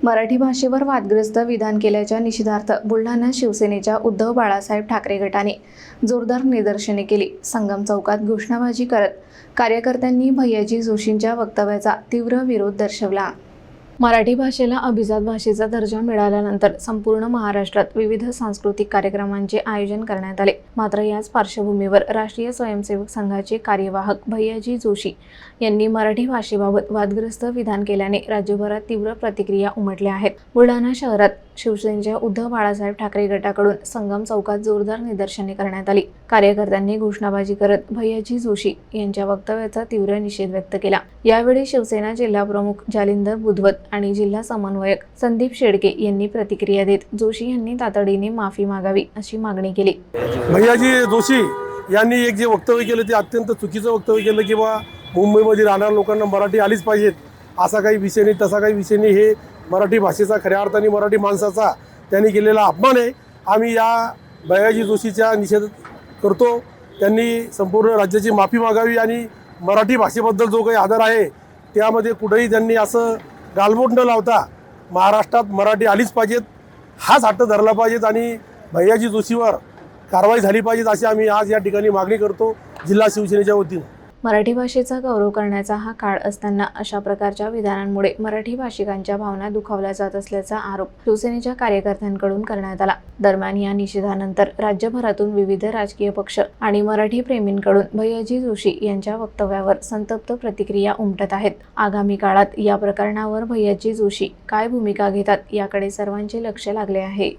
मराठी भाषेवर वादग्रस्त विधान केल्याच्या निषेधार्थ बुलढाणा शिवसेनेच्या उद्धव बाळासाहेब ठाकरे गटाने जोरदार निदर्शने केली। संगम चौकात घोषणाबाजी करत कार्यकर्त्यांनी भैयाजी जोशींच्या वक्तव्याचा तीव्र विरोध दर्शवला। मराठी भाषेला अभिजात भाषेचा दर्जा मिळाल्यानंतर संपूर्ण महाराष्ट्रात विविध सांस्कृतिक कार्यक्रमांचे आयोजन करण्यात आले। मात्र याच पार्श्वभूमीवर राष्ट्रीय स्वयंसेवक संघाचे कार्यवाहक भैयाजी जोशी यांनी मराठी भाषेबाबत वादग्रस्त विधान केल्याने राज्यभरात तीव्र प्रतिक्रिया उमटल्या आहेत। बुलढाणा शहरात शिवसेनेच्या उद्धव बाळासाहेब ठाकरे गटाकडून संगम चौकात जोरदार निदर्शने करण्यात आली। कार्यकर्त्यांनी घोषणाबाजी करत भैयाजी जोशी यांच्या वक्तव्याचा तीव्र निषेध व्यक्त केला। यावेळी शिवसेना जिल्हा प्रमुख जालिंदर बुधवत आणि जिल्हा समन्वयक संदीप शेडके यांनी प्रतिक्रिया देत जोशी यांनी तातडीने माफी मागावी अशी मागणी केली। भैयाजी जोशी यांनी एक जे वक्तव्य केलं ते अत्यंत चुकीचं वक्तव्य केलं की बा मुंबईमध्ये राहणाऱ्या लोकांना मराठी आलीच पाहिजेत, असा काही विषय नाही, तसा काही विषय नाही। हे मराठी भाषेचा खऱ्या अर्थाने मराठी माणसाचा त्यांनी केलेला अपमान आहे। आम्ही या भैयाजी जोशीचा निषेध करतो। त्यांनी संपूर्ण राज्याची माफी मागावी आणि मराठी भाषेबद्दल जो काही आदर आहे त्यामध्ये कुठेही त्यांनी असं गालबोट न लावता महाराष्ट्रात मराठी आलीच पाहिजेत हाच हट्ट धरला पाहिजेत आणि भैयाजी जोशीवर कारवाई झाली पाहिजे अशी आम्ही आज या ठिकाणी मागणी करतो जिल्हा शिवसेनेच्या वतीने। मराठी भाषेचा गौरव करण्याचा हा काळ असताना अशा प्रकारच्या विधानांमुळे मराठी भाषिकांच्या भावना दुखावल्या जात असल्याचा आरोप शिवसेनेच्या कार्यकर्त्यांकडून करण्यात आला। दरम्यान या निषेधानंतर राज्यभरातून विविध राजकीय पक्ष आणि मराठी प्रेमींकडून भैयाजी जोशी यांच्या वक्तव्यावर संतप्त प्रतिक्रिया उमटत आहेत। आगामी काळात या प्रकरणावर भैयाजी जोशी काय भूमिका घेतात याकडे सर्वांचे लक्ष लागले आहे।